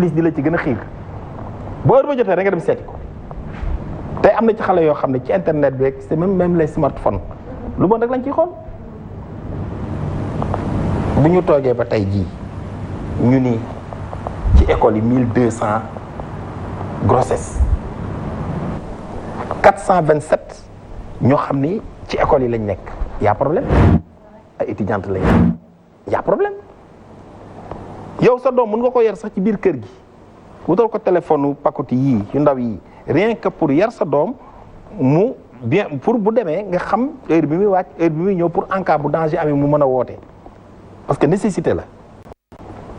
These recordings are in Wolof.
police di la ci gën a xiir bu heure ba jotee rek nga dem seeti ko tey am na ci xale yoo xam ne ci internet bi rek c'est même les smartphones lu bon rek lañ ciy xool bu ñu toogee ba tey jii ñu ni ci école yi 1200 grossesse 427 ñoo xam ni ci école yi lañ nekk y a problème ay étudiante lañ y a problème yow sa doom mën nga ko yar sax ci biir kër gi wutal ko téléphone pakoti yii yu ndaw yi rien que pour yar sa doom mu bien pour bu demee nga xam heure bi muy wàcc heure bi muy ñëw pour en cas bu danger amee mu mën a woote parce que nécessité la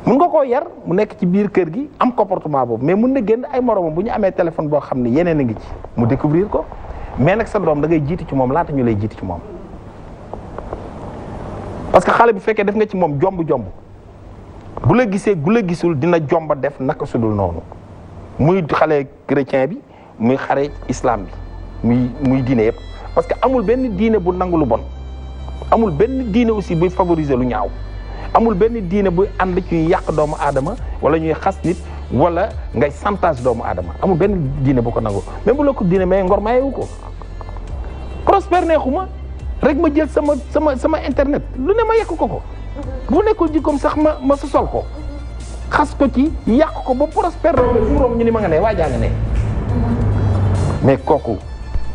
mën nga koo yar mu nekk ci biir kër gi am comportement boobu mais mën na génn ay moromam bu ñu amee téléphone boo xam ne yeneen a ngi ci mu découvrir ko mais nag sa doom da ngay jiitu ci moom laata ñu lay jiitu ci moom parce que xale bu fekkee def nga ci moom jomb bu la gisee gu la gisul dina jomba def naka sudul noonu muy xale chrétien bi muy xare islam bi muy diine yëpp parce que amul benn diine bu nangu lu bon amul benn diine aussi buy favoriser lu ñaaw amul benn diine buy ànd ci yàq doomu aadama wala ñuy xas nit wala ngay chantage doomu aadama amul benn diine bu ko nangu même bu la ko diine mais ngor mayewu ko prospère neexuma rek ma jël sama internet lu ne ma yekk ko bu nekkul jikkoom sax ma sa sol ko xas ko ci yàq ko ba prospère fu mu romb ñu ni ma nga ne waa jaa nga ne mais kooku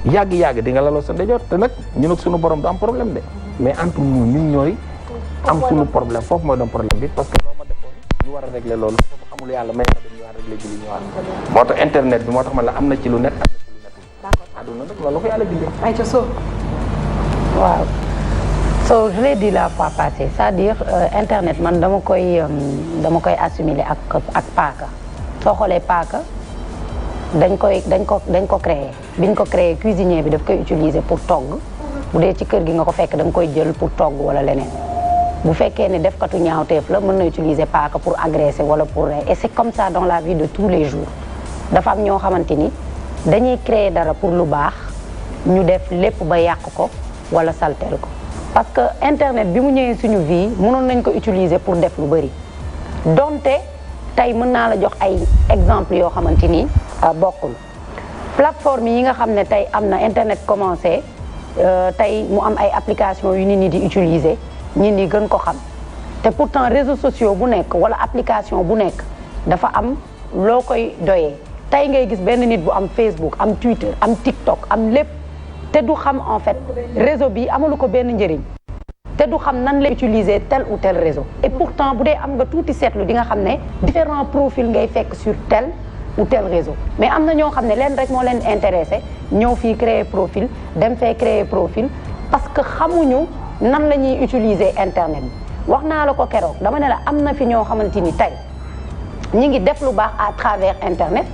yàgg-yàgg di nga laloo sa ndejoor te nag ñu nag suñu borom du am problème de mais entre nous ñun ñooy am suñu problème foofu mooy doon problème bi parce que loo ma defoon ñu war a régler loolu foofu xamul yàlla may na dem ñu war a régler ji li ñu war moo tax internet bi moo tax ma la am na ci lu net am na ci lu netul àdduna nag loolu ko yàlla bindee ay ca soo waaw so je l'ai dit la fois passée c'est-à-dire internet man dama koy assimiler ak paaka soo xoolee paaka dañ ko créer biñ ko créer cuisinier bi daf koy utiliser pour togg bu dee ci kër gi nga ko fekk da nga koy jël pour togg wala leneen bu fekkee ne defkatu ñaawteef la mën na utiliser paaka pour agresser wala pour rey et c'est comme ça dans la vie de tous les jours dafa am ñoo xamante ni dañuy créer dara pour lu baax ñu def lépp ba yàq ko wala saltel ko parce que internet bi mu ñëwee suñu vie mënoon nañ ko utiliser pour def lu bari donte tey mën naa la jox ay exemple yoo xamante ni bokkul plateforme yi nga xam ne tey am na internet commencé tey mu am ay application yu nit ñi di utiliser nit ñi gën ko xam te pourtant réseaux sociaux bu nekk wala application bu nekk dafa am loo koy doyee tey ngay gis benn nit bu am Facebook am Twitter am TikTok am lépp te du xam en fait réseau bi amalu ko benn njëriñ te du xam nan lay utiliser tel ou tel réseau et pourtant bu dee am nga tuuti seetlu di nga xam ne différents profils ngay fekk sur tel ou tel réseau mais am na ñoo xam ne leen rek moo leen intéressé ñëw fii créer profil dem fee créer profil parce que xamuñu nan la ñuy utiliser internet bi wax naa la ko keroog dama ne la am na fi ñoo xamante ni tey ñi ngi def lu baax à travers internet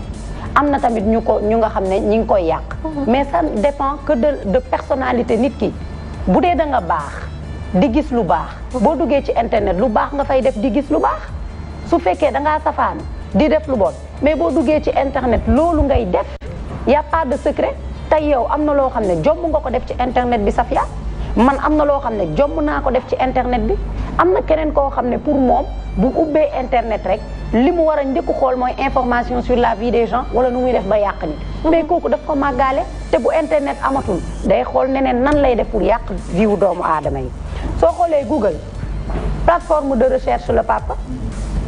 am na tamit ñu nga xam ne ñi ngi koy yàq mais ça dépend que de personnalité nit ki bu dee da nga baax di gis lu baax boo duggee ci internet lu baax nga fay def di gis lu baax su fekkee da ngaa safaan di def lu bon mais boo duggee ci internet loolu ngay def y a pas de secret tey yow am na loo xam ne jomb nga ko def ci internet bi Safia man am na loo xam ne jomb naa ko def ci internet bi am na keneen koo xam ne pour moom bu ubbee internet rek li mu war a njëkk xool mooy information sur la vie des gens wala nu muy def ba yàq nit mais kooku daf ko màggaale te bu internet amatul day xool neneen nan lay def pour yàq vie wu doomu aadama yi soo xoolee Google plateforme de recherche la papa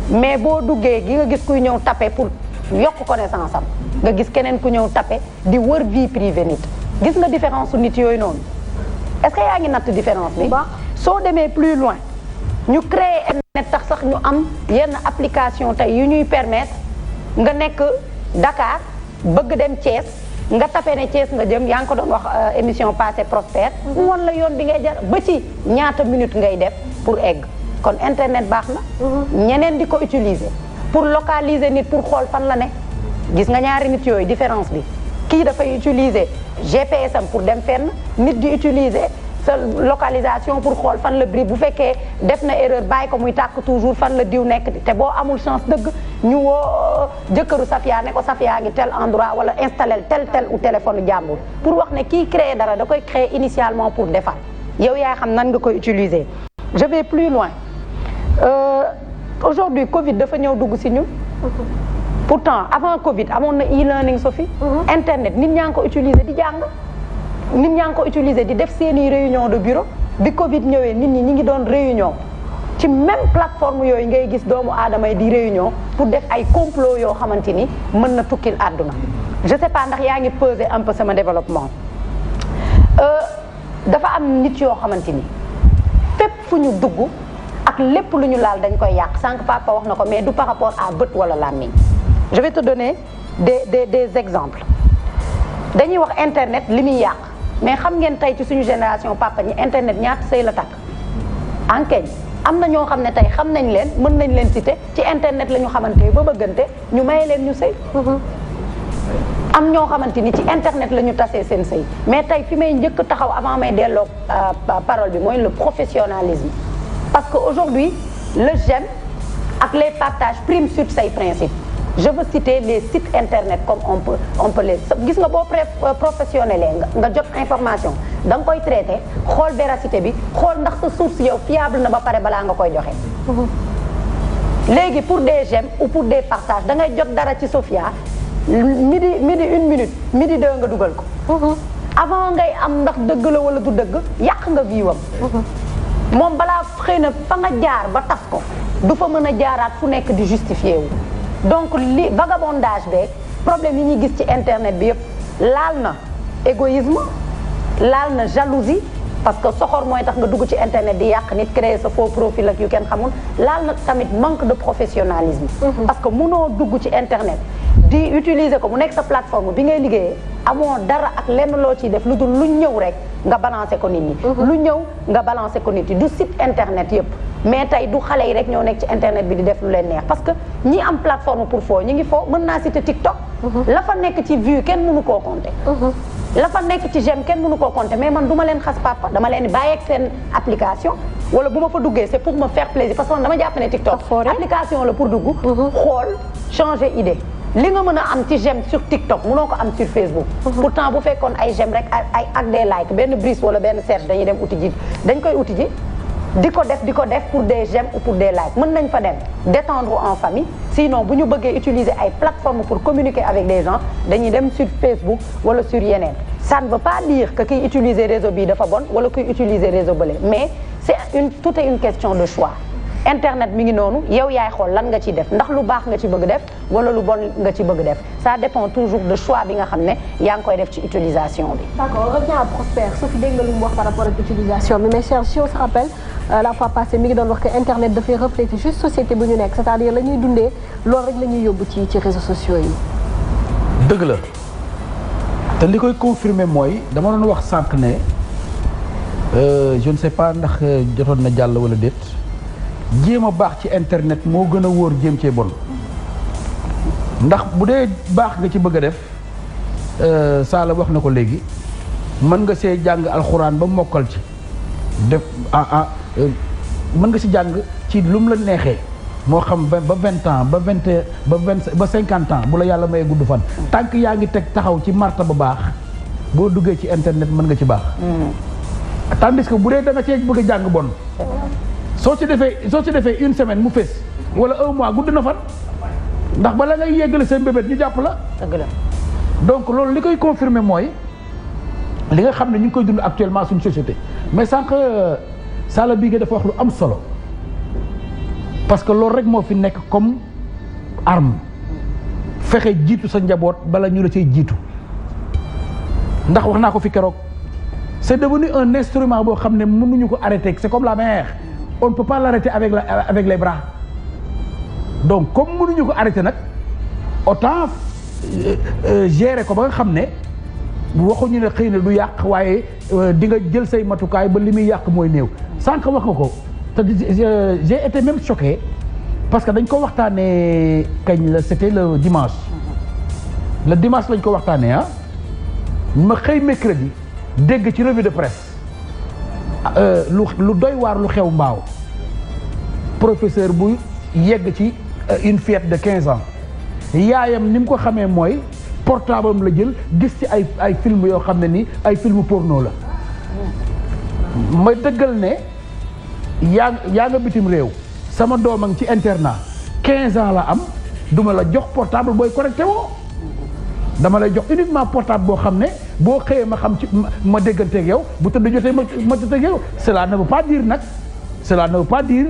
mais boo duggee gi nga gis kuy ñëw taper pour yokk connaissance am nga gis keneen ku ñëw taper di wër vie privée nit gis nga différence su nit yooyu noonu est-ce que yaa ngi natt différence bi soo demee plus loin ñu créer net tax sax ñu am yenn application tey yu ñuy permettre nga nekk Dakar bëgg dem Thiès nga tapé ne Thiès nga jëm yaa ngi ko doon wax émission passée prospère mu won la yoon bi ngay jar ba ci ñaata minute ngay def pour egg kon internet baax na ñeneen di ko utiliser pour localiser nit pour xool fan la ne gis nga ñaari nit yooyu différence bi kii dafay utiliser GPS am pour dem fenn nit di utiliser sa localisation pour xool fan la bri bu fekkee def na erreur bàyyi ko muy tàkk toujours fan la diw nekk te boo amul chance dëgg ñu woo jëkkëru Safia ne ko Safia ngi tel endroit wala installer tel ou téléphone jàmbur pour wax ne kii créer dara da koy créer initialement pour defar yow yaa xam nan nga koy utiliser. Je vais plus loin aujourd'hui Covid dafa ñëw dugg si ñun pourtant avant Covid amoon na e-learning Sophie. internet nit ñaa ngi ko utiliser di jàng. nit ñaa ngi ko utiliser di def seeni réunion de bureau bi Covid ñëwee nit ñi ngi doon réunion ci même plateforme yooyu ngay gis doomu aadama yi di réunion pour def ay complot yoo xamante ni mën na tukkil àdduna. je sais pas ndax yaa ngi peser un peu sama développement dafa am nit yoo xamante ni fépp fu ñu dugg ak lépp lu ñu laal dañ koy yàq sànq papa wax na ko mais du par rapport à bët wala làmmiñ. je vais te donner des exemples dañuy wax internet li muy yàq mais xam ngeen tey ci suñu génération papa ñi internet ñaata sëy la takk enquête am na ñoo xam ne tey xam nañ leen mën nañ leen citer ci internet la ñu xamante ba bëggante ñu maye leen ñu sëy am ñoo xamante ni ci internet la ñu tasee seen sëy mais tey fi may njëkk taxaw avant may delloo parole bi mooy le professionnalisme parce que aujourd'hui le j'aime ak les partages priment sur say principes. je veux citer les sites internet comme on peut les gis nga boo professionnel nga jot information da nga koy traité xool véracité bi xool ndax sa source yow fiable na ba pare balaa nga koy joxe. léegi pour des j'aime ou pour des partages da ngay jot dara ci Sophia midi 1 minute midi 2 nga dugal ko. avant ngay am ndax dëgg la wala du dëgg yàq nga viwam. moom balaa xëy na fa nga jaar ba tas ko du fa mën a jaaraat fu nekk di justifié wu. donc li vagabondage beeg problème yi ñuy gis ci internet bi yëpp laal na égoïsme laal na jalousie parce que soxor mooy tax nga dugg ci internet di yàq nit créer sa faux profil ak yu kenn xamul laal na tamit manque de professionnalisme. parce que munoo dugg ci internet di utiliser ko mu nekk sa plateforme bi ngay liggéeyee amoo dara ak lenn loo ciy def lu dul lu ñëw rek nga balancer ko nit ñi. lu ñëw nga balancer ko nit ñi du site internet yëpp. mais tey du xale yi rek ñoo nekk ci internet bi di def lu leen neex parce que ñi am plateforme pour foo ñi ngi foo mën naa citer TikTok. la fa nekk ci vue kenn mënu koo compter. la fa nekk ci j'aime kenn mënu koo compter mais man du ma leen xas papa dama leen di bàyyi ak seen application wala bu ma fa duggee c'est pour me faire plaisir parce que man dama jàpp ne TikTok application la pour dugg. xool changer idée. li nga mën a am ci j'aime sur TikTok mënoo ko am sur Facebook. pourtant bu fekkoon ay j'aime rek ay ak des like benn Brice wala benn Serge dañuy dem uti ji dañ koy uti ji. di ko def pour des j'aime ou pour des likes mën nañ fa dem détendre en famille sinon bu ñu bëggee utiliser ay plateformes pour communiquer avec des gens dañuy dem sur Facebook wala sur yeneen ça ne veut pas dire que kiy utiliser réseau bii dafa bon wala kiy utiliser réseau bële mais tout est une question de choix internet mi ngi noonu yow yaay xool lan nga ciy def ndax lu baax nga ci bëgg def wala lu bon nga ci bëgg def ça dépend toujours de choix bi nga xam ne yaa ngi koy def ci utilisation bi. d'accord on revient à Prosper Sophie dégg nga lu mu wax par rapport ak utilisation bi mais Serge si on se rappelle la fois passée mi ngi doon wax que internet dafay refléter juste société bu ñu nekk c'est-à-dire la ñuy dundee loolu rek la ñuy yóbbu ci réseaux sociaux yi. dëgg la te li koy confirmer mooy dama doon wax sànq ne je ne sais pas ndax jotoon na jàll wala déet. jéem a baax ci internet moo gën a wóor jéem cee bon ndax bu dee baax nga ci bëgg a def Sala wax na ko léegi mën nga see jàng alxuraan ba mokkal ci def mën nga si jàng ci lu mu la neexee moo xam ba 20 ans ba 50 ans bu la yàlla mayee gudd fan. tant que yaa ngi teg taxaw ci marta ba baax boo duggee ci internet mën nga ci baax. tandis que bu dee da nga cee bëgg a jàng bon. soo ci defee une semaine mu fees wala un mois gudd na fan ndax bala ngay yeggale seen bébét ñu jàpp la. dëgg la donc loolu li koy confirmer mooy li nga xam ne ñu ngi koy dund actuellement suñu société mais sànq Sala bii nga dafa wax lu am solo parce que loolu rek moo fi nekk comme arme fexe jiitu sa njaboot bala ñu la cay jiitu ndax wax naa ko fi keroog c'est devenu un instrument boo xam ne mënuñu ko arrêter c'est comme la mer. on ne peut pas l'arrêter avec les bras donc comme mënuñu ko arrêter nag autant gérer ko ba nga xam ne waxuñu ne xëy na du yàq waaye di nga jël say matukaay ba li muy yàq mooy néew. sànq wax nga ko te j'ai été même choqué parce que dañ ko waxtaanee kañ la c'était le dimanche lañ ko waxtaanee ah ma xëy mercredi dégg ci revue de presse. lu doy waar lu xew mbaaw professeur bu yegg ci une fillette de 15 ans yaayam ni mu ko xamee mooy portable am la jël gis ci ay film yoo xam ne ni ay film porno la ma dëggal ne yaa nga bitim réew sama doom a ngi ci internat 15 ans la am duma la jox portable booy connecté woo dama lay jox uniquement portable boo xam ne boo xëyee ma xam ci ma dégganteeg yow bu tëdd jotee ma tëdd yow cela ne veut pas dire nag cela ne veut pas dire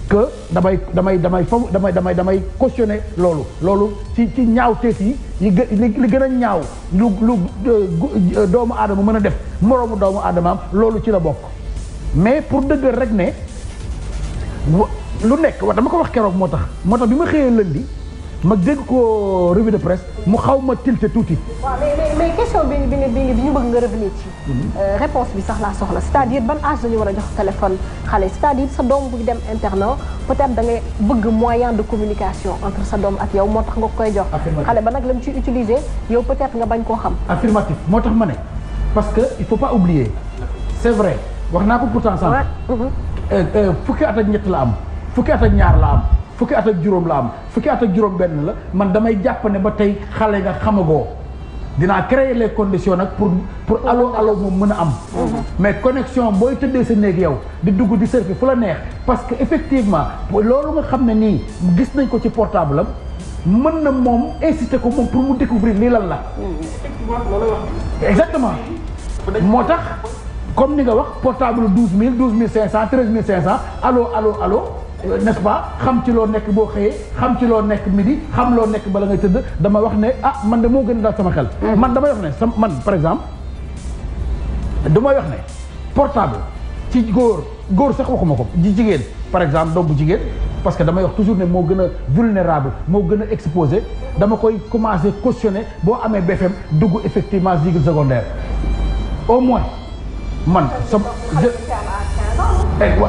que damay cautionner loolu ci ñaaw teef yi li gën a ñaaw lu doomu aadama mën a def moroomu doomu aadamaam loolu ci la bokk mais pour dëggal rek ne lu nekk wax dama ko wax keroog moo tax bi ma xëyee lundi ma dégg ko revue de presse mu xaw ma tilté tuuti. waaw mais question bi ñu bëgg nga revenir ci. réponse bi sax laa soxla c'est-à-dire ban âge la ñu war a jox téléphone xale c'est-à-dire sa doom buy dem internat peut-être da ngay bëgg moyen de communication entre sa doom ak yow moo tax nga koy jox. xale ba nag la mu ciy utiliser yow peut-être nga bañ koo xam. affirmatif moo tax ma ne parce que il faut pas oublier c'est vrai wax naa ko pourtant sànq. fukki at ak ñett la am fukki at ak ñaar la am. fukki at ak juróom la am fukki at ak juróom benn la man damay jàpp ne ba tey xale nga xamagoo dinaa créer les conditions nag pour allo moom mën a am mais connexion booy tëddee sa néeg yow di dugg di surfer fu la neex parce que effectivement loolu nga xam ne nii gis nañ ko ci portable am mën na moom inciter ko moom pour mu découvrir lii lan la exactement moo tax comme ni nga wax portable 12 500 13 500 allo n'est-ce pas xam ci loo nekk boo xëyee xam ci loo nekk midi xam loo nekk bala ngay tëdd dama wax ne man de moo gën a daal sama xel. man damay wax ne man par exemple damay wax ne portable ci góor sax waxuma ko ci jigéen par exemple doom bu jigéen parce que damay wax toujours ne moo gën a vulnérable moo gën a exposé dama koy commencer cautionner boo amee BFM dugg effectivement cycle secondaire au moins man sama.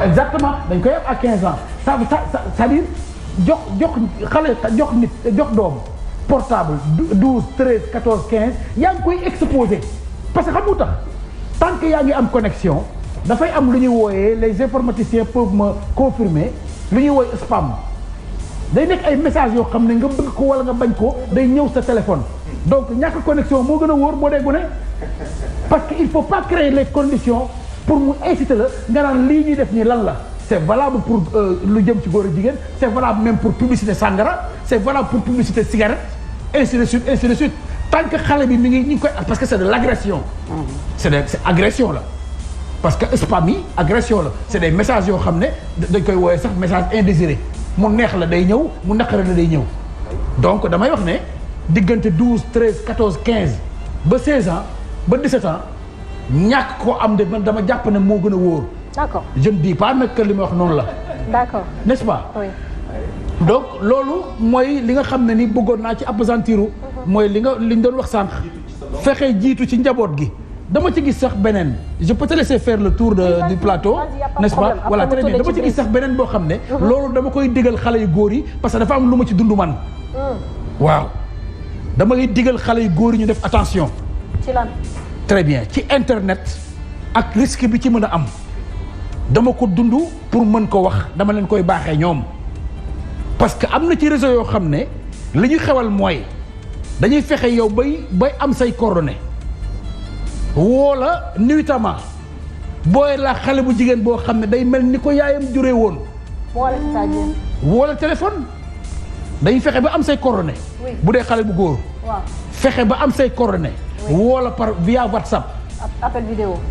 exactement dañ koy am à 15 ans c'est-à-dire jox doom portable 12 13 14 15 yaa ngi koy exposé parce que xam nga tax tant que yaa ngi am connexion dafay am lu ñuy wooyee les informaticiens peuvent me confirmer lu ñuy wooye spam day nekk ay messages yoo xam ne nga bëgg ko wala nga bañ ko day ñëw sa téléphone donc ñàkk connexion moo gën a wóor boo dee gune parce que il faut pas créer les conditions pour mu inciter la nga naan lii ñuy def nii lan la c'est valable pour lu jëm ci góor a jigéen c'est valable même pour publicité sangara c'est valable pour publicité cigarette ainsi de suite tant que xale bi mi ngi koy parce que c'est de l'agression c'est agression la parce que spam yi agression la c'est des messages yoo xam ne dañ koy wooyee sax message indésiré mu neex la day ñëw mu naqare la day ñëw donc damay wax ne diggante 12 13 14 15 ba 16 ans ba 17 ans ñàkk koo am de man dama jàpp ne moo gën a wóor. D'accord. Je ne dis pas nag que li ma wax noonu la. D'accord. N'est-ce pas? Oui. donc loolu mooy li nga xam ne ni bëggoon naa ci appesantiru mooy li ñu doon wax sànq. fexe jiitu ci njaboot gi. dama ci gis sax beneen je peux te laisser faire le tour du plateau. n'est-ce pas voilà très bien dama ci gis sax beneen boo xam ne. loolu dama koy digal xale yu góor yi parce que dafa am lu ma ci dund man. waaw dama lay digal xale yu góor yi ñu def attention. ci lan. très bien ci internet ak risque bi ci mën a am dama ko dund pour mën ko wax dama leen koy baaxee ñoom parce que am na ci réseau yoo xam ne li ñu xewal mooy dañuy fexe yow bay am say coordonnées woo la nuitamment booy la xale bu jigéen boo xam ne day mel ni ko yaayam juree woon. woo la téléphone dañuy fexe ba am say coordonnées. bu dee xale bu góor. waaw fexe ba am say coordonnées. woo la par via WhatsApp.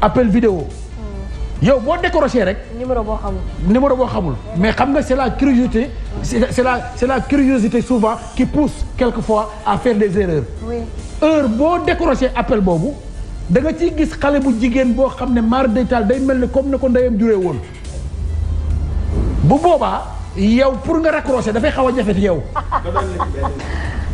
appel vidéo. yow boo décroché rek. numéro boo xamul. mais xam nga c'est la curiosité c'est la curiosité souvent qui pousse quelquefois à faire des erreurs. heure boo décroché appel boobu da nga ciy gis xale bu jigéen boo xam ne maar détail day mel ni comme ne ko ndeyam juree woon bu boobaa yow pour nga raccrocher dafay xaw a jafe ci yow.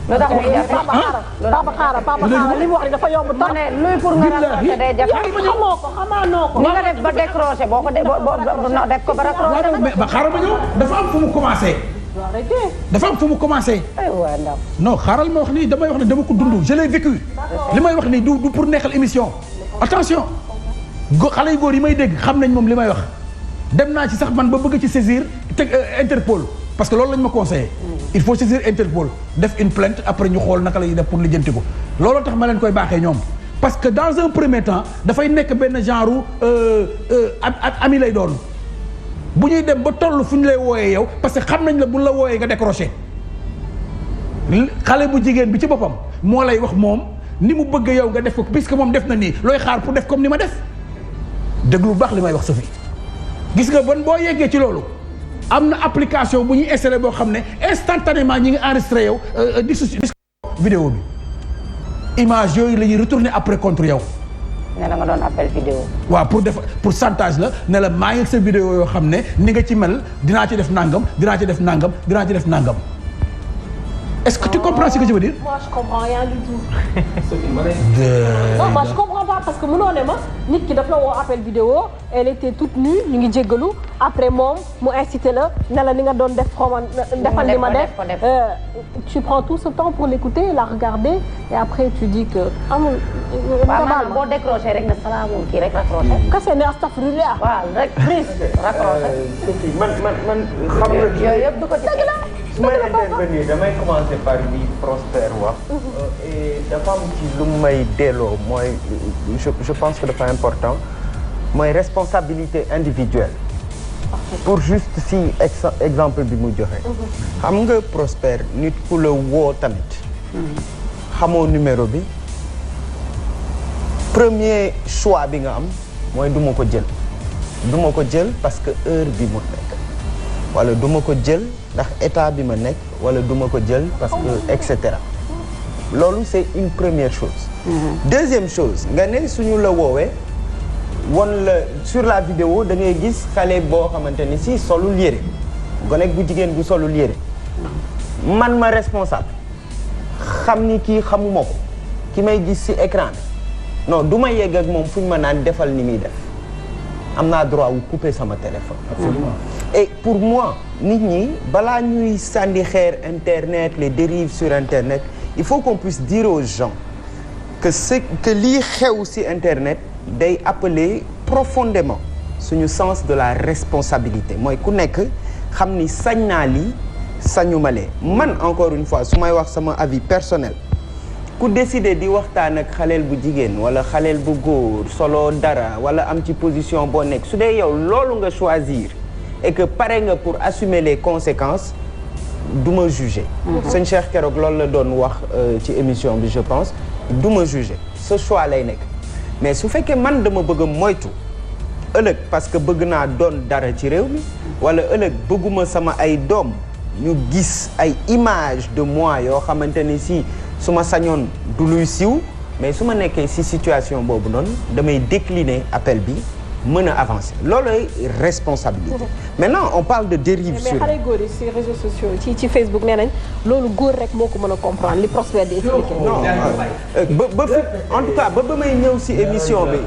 lu tax muy jafe papa xaaral li mu wax ni dafa yomb trop. luy pour nga raccrocher day jafe. xamoo ko xamaanoo ko. ni nga def ba décrocher boo ko def ko ba raccrocher. mais ba xaaral ma ñëw dafa am fu mu commencé. dafa am fu mu commencé. aywa ndaw. non xaaral ma wax nii damay wax ne dama ko dund je l'ai vécu. li may wax nii du pour neexal émission. attention xale yu góor yi may dégg xam nañ moom li may wax dem naa ci sax man ba bëgg ci saisir Interpol parce que loolu lañ ma conseillé. il faut saisir Interpol def une plainte après ñu xool naka la ñuy def pour lijjanti ko looloo tax ma leen koy baaxee ñoom parce que dans un premier temps dafay nekk benn genre ami lay doon bu ñuy dem ba toll fu ñu lay wooyee yow parce que xam nañ la bu la wooyee nga décroché xale bu jigéen bi ci boppam moo lay wax moom ni mu bëgg yow nga def ko puisque moom def na nii looy xaar pour def comme ni ma def déglu bu baax li may wax Sophie gis nga bon boo yeggee ci loolu am na application bu ñuy installé boo xam ne instantanément ñi ngi enregistré yow di vidéo bi image yooyu la ñuy retourner après contre yow. ne la nga doon appel vidéo. waaw pour chantage la ne la maa ngi sa vidéo yoo xam ne ni nga ci mel dinaa ci def nangam dinaa ci def nangam dinaa ci def nangam est-ce que tu comprends ce que je veux dire. moi je comprends rien du tout. non moi je comprends pas parce que mënoo ne ma nit ki daf la woo appel vidéo elle était toute nue ñu ngi jéggalu après moom mu incité la ne la ni nga doon def xawma defal li ma def tu prends tout ce temps pour l'écouter la regarder et après tu dis que amul. waaw maanaam boo décroché rek ne salaamu kii rek raccroché. kese ne astafurlah. waaw rek prise raccroché. man xam nga. yooyu yëpp du ko ci teg. su may intervenir damay commencer par li Prosper wax. et dafa am ci lu may delloo mooy je pense que dafa important mooy responsabilité individuelle. pour juste si exemple bi mu joxe. xam nga Prosper nit ku la woo tamit. xamoo numéro bi. premier choix bi nga am mooy du ma ko jël. du ma ko jël parce que heure bi mu nekk. wala du ma ko jël ndax état bi ma nekk wala du ma ko jël parce que et cetera loolu c'est une première chose. Deuxième chose nga ne suñu la woowee won la sur la vidéo da ngay gis xale boo xamante ni si solul yére gone bu jigéen bu solul yére man ma responsable xam ni kii xamuma ko ki may gis ci écran bi non du ma yegg ak moom fu ñu ma naan defal ni muy def am naa droit wu couper sama téléphone. Absolument. Et pour moi nit ñi balaa ñuy sànni xeer internet les dérives sur internet il faut qu'on puisse dire aux gens que lii xew ci internet day appeler profondément suñu sens de la responsabilité mooy ku nekk xam ni sañ naa lii sañuma lee man encore une fois su may wax sama avis personnel ku décider di waxtaan ak xaleel bu jigéen wala xaleel bu góor solo dara wala am ci position boo nekk su dee yow loolu nga choisir et que pare nga pour assumer les conséquences du ma juger. sëñ Cheikh keroog loolu la doon wax ci émission bi je pense du ma juger ce choix lay nekk mais su fekkee man dama bëgg a moytu ëllëg parce que bëgg naa doon dara ci réew mi wala ëllëg bëgguma sama ay doom ñu gis ay image de moi yoo xamante ni si su ma sañoon du luy siw mais su ma nekkee si situation boobu noonu damay décliner appel bi mën a avancer loolooy responsabilité. maintenant on parle de dérive sur. mais xale góor yi ci réseaux sociaux ci Facebook nee nañ loolu góor rek moo ko mën a comprendre li Prosper di expliquer. non ba en tout cas ba may ñëw si émission bi.